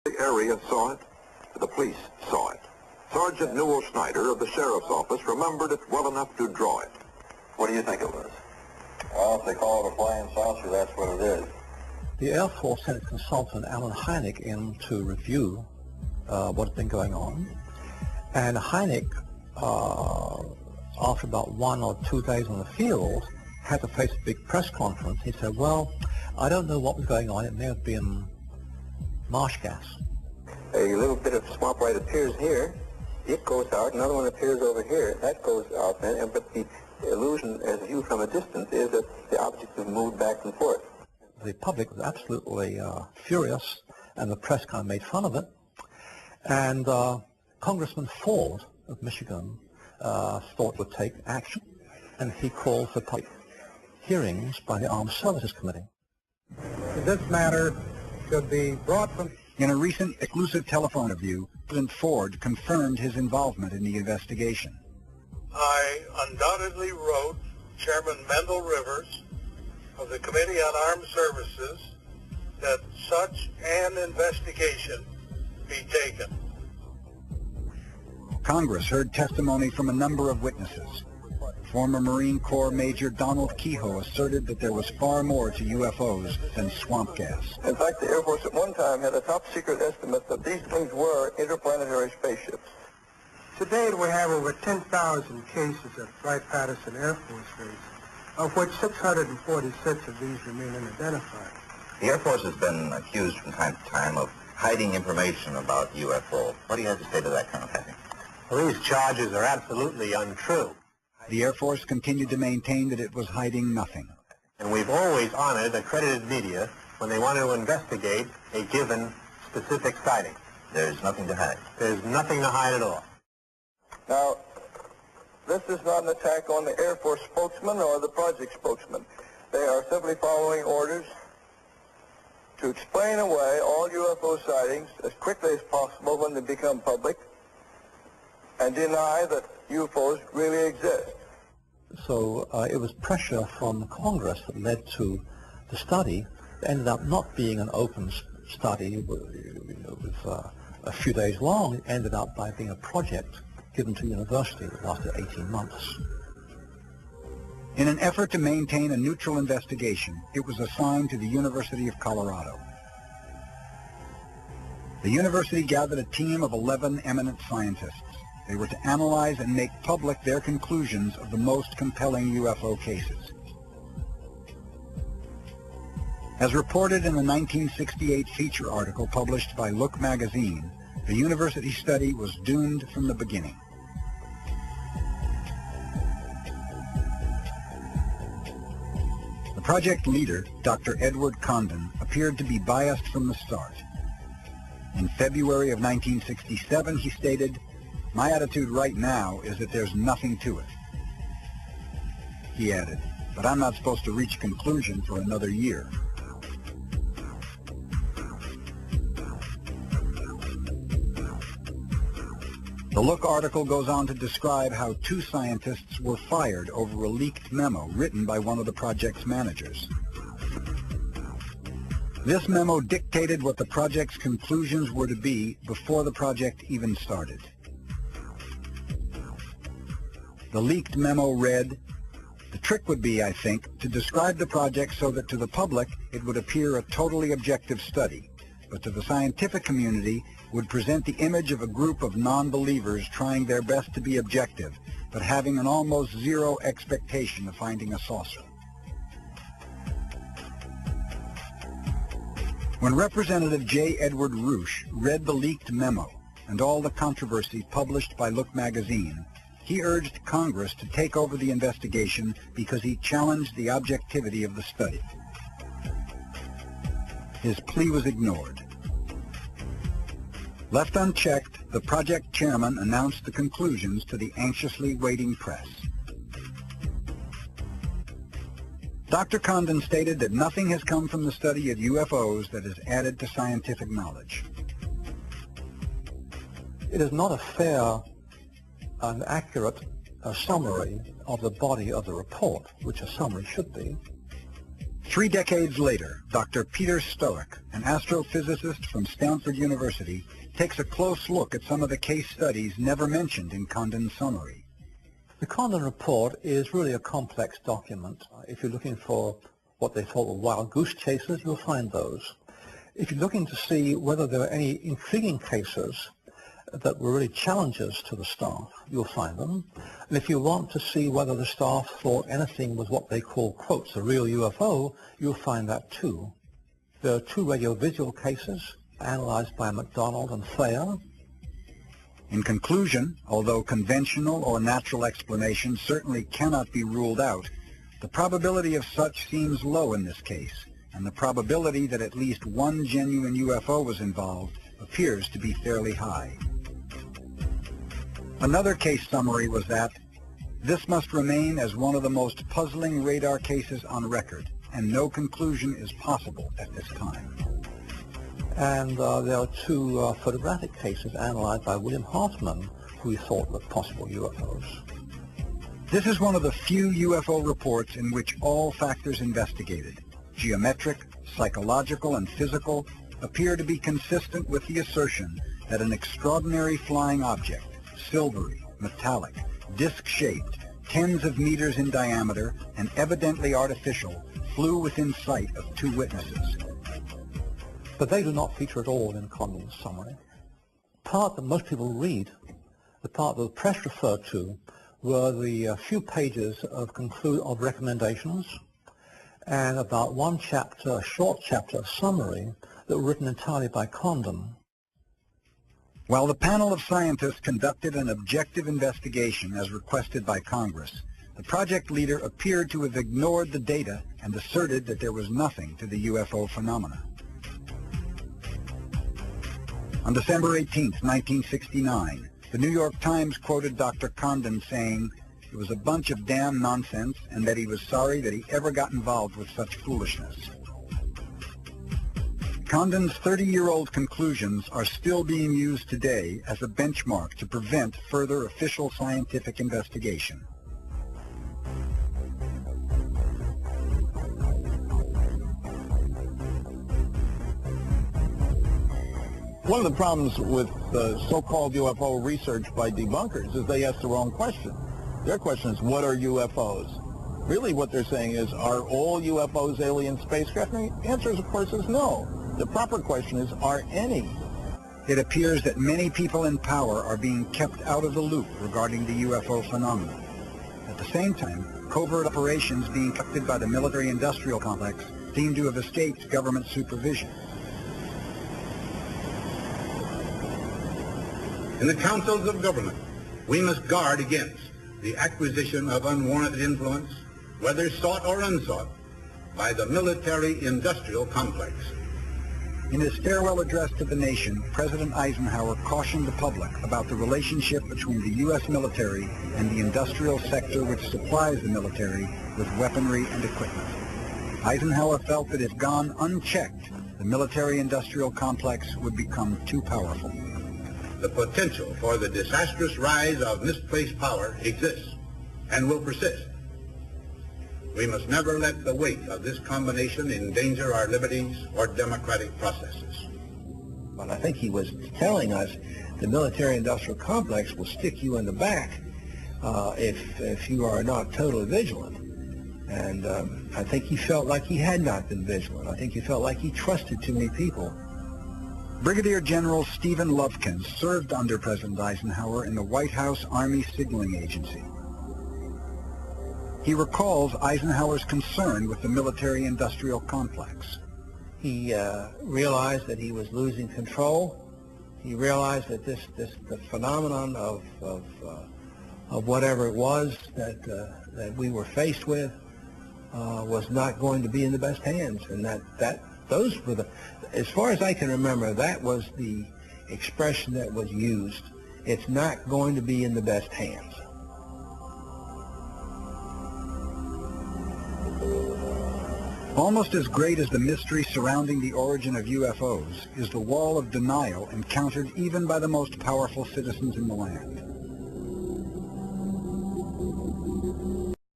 The area saw it. The police saw it. Sergeant Newell Schneider of the Sheriff's Office remembered it well enough to draw it. What do you think it was? Well, if they call it a flying saucer, that's what it is. The Air Force sent its consultant, Alan Hynek, in to review what had been going on. And Hynek, after about 1 or 2 days on the field, had to face a big press conference. He said, well, I don't know what was going on. It may have been marsh gas. A little bit of swamp light appears here. It goes out. Another one appears over here. That goes out then. But the illusion, as viewed from a distance, is that the object has moved back and forth. The public was absolutely furious, and the press kind of made fun of it. And Congressman Ford of Michigan thought would take action, and he called for public hearings by the Armed Services Committee. This matter should be brought from... In a recent exclusive telephone interview, President Ford confirmed his involvement in the investigation. I undoubtedly wrote Chairman Mendel Rivers of the Committee on Armed Services that such an investigation be taken. Congress heard testimony from a number of witnesses. Former Marine Corps Major Donald Kehoe asserted that there was far more to UFOs than swamp gas. In fact, the Air Force at one time had a top-secret estimate that these things were interplanetary spaceships. To date, we have over 10,000 cases at Wright-Patterson Air Force Base, of which 646 of these remain unidentified. The Air Force has been accused from time to time of hiding information about UFO. What do you have to say to that, Colonel Kathy? Well, these charges are absolutely untrue. The Air Force continued to maintain that it was hiding nothing. And we've always honored accredited media when they want to investigate a given specific sighting. There's nothing to hide. There's nothing to hide at all. Now, this is not an attack on the Air Force spokesman or the project spokesman. They are simply following orders to explain away all UFO sightings as quickly as possible when they become public and deny that UFOs really exist. So it was pressure from Congress that led to the study. It ended up not being an open study. It was a few days long. It ended up by being a project given to the university that lasted 18 months. In an effort to maintain a neutral investigation, it was assigned to the University of Colorado. The university gathered a team of 11 eminent scientists. They were to analyze and make public their conclusions of the most compelling UFO cases. As reported in the 1968 feature article published by Look magazine, the university study was doomed from the beginning. The project leader, Dr. Edward Condon, appeared to be biased from the start. In February of 1967, he stated, "My attitude right now is that there's nothing to it." He added, "But I'm not supposed to reach a conclusion for another year." The Look article goes on to describe how 2 scientists were fired over a leaked memo written by one of the project's managers. This memo dictated what the project's conclusions were to be before the project even started. The leaked memo read, "The trick would be, I think, to describe the project so that to the public it would appear a totally objective study, but to the scientific community would present the image of a group of non-believers trying their best to be objective, but having an almost zero expectation of finding a saucer." When Representative J. Edward Roosh read the leaked memo and all the controversy published by Look magazine, he urged Congress to take over the investigation because he challenged the objectivity of the study. His plea was ignored. Left unchecked, the project chairman announced the conclusions to the anxiously waiting press. Dr. Condon stated that nothing has come from the study of UFOs that has added to scientific knowledge. It is not a fair and accurate summary of the body of the report, which a summary should be. 3 decades later, Dr. Peter Stoic, an astrophysicist from Stanford University, takes a close look at some of the case studies never mentioned in Condon's summary. The Condon report is really a complex document. If you're looking for what they thought were wild goose chases, you'll find those. If you're looking to see whether there are any intriguing cases that were really challenges to the staff, you'll find them. And if you want to see whether the staff thought anything was what they call, quotes, a real UFO, you'll find that too. There are 2 radio-visual cases analyzed by MacDonald and Thayer. In conclusion, although conventional or natural explanations certainly cannot be ruled out, the probability of such seems low in this case, and the probability that at least one genuine UFO was involved appears to be fairly high. Another case summary was that this must remain as one of the most puzzling radar cases on record, and no conclusion is possible at this time. And there are 2 photographic cases analyzed by William Hoffman, who he thought were possible UFOs. This is one of the few UFO reports in which all factors investigated, geometric, psychological, and physical, appear to be consistent with the assertion that an extraordinary flying object, silvery, metallic, disc-shaped, tens of meters in diameter, and evidently artificial, flew within sight of 2 witnesses. But they do not feature at all in Condon's summary. The part that most people read, the part that the press referred to, were the few pages of recommendations and about 1 chapter, a short chapter of summary that were written entirely by Condon. While the panel of scientists conducted an objective investigation as requested by Congress, the project leader appeared to have ignored the data and asserted that there was nothing to the UFO phenomena. On December 18, 1969, the New York Times quoted Dr. Condon saying it was a bunch of damn nonsense and that he was sorry that he ever got involved with such foolishness. Condon's 30-year-old conclusions are still being used today as a benchmark to prevent further official scientific investigation. One of the problems with so-called UFO research by debunkers is they ask the wrong question. Their question is, what are UFOs? Really what they're saying is, are all UFOs alien spacecraft? And the answer, of course, is no. The proper question is, are any? It appears that many people in power are being kept out of the loop regarding the UFO phenomenon. At the same time, covert operations being conducted by the military-industrial complex seem to have escaped government supervision. In the councils of government, we must guard against the acquisition of unwarranted influence, whether sought or unsought, by the military-industrial complex. In his farewell address to the nation, President Eisenhower cautioned the public about the relationship between the U.S. military and the industrial sector which supplies the military with weaponry and equipment. Eisenhower felt that if gone unchecked, the military-industrial complex would become too powerful. The potential for the disastrous rise of misplaced power exists and will persist. We must never let the weight of this combination endanger our liberties or democratic processes. But I think he was telling us the military-industrial complex will stick you in the back if you are not totally vigilant. And I think he felt like he had not been vigilant. I think he felt like he trusted too many people. Brigadier General Stephen Lovkins served under President Eisenhower in the White House Army Signaling Agency. He recalls Eisenhower's concern with the military-industrial complex. He realized that he was losing control. He realized that the phenomenon of whatever it was that we were faced with was not going to be in the best hands, and those were the, as far as I can remember, that was the expression that was used. It's not going to be in the best hands. Almost as great as the mystery surrounding the origin of UFOs is the wall of denial encountered even by the most powerful citizens in the land.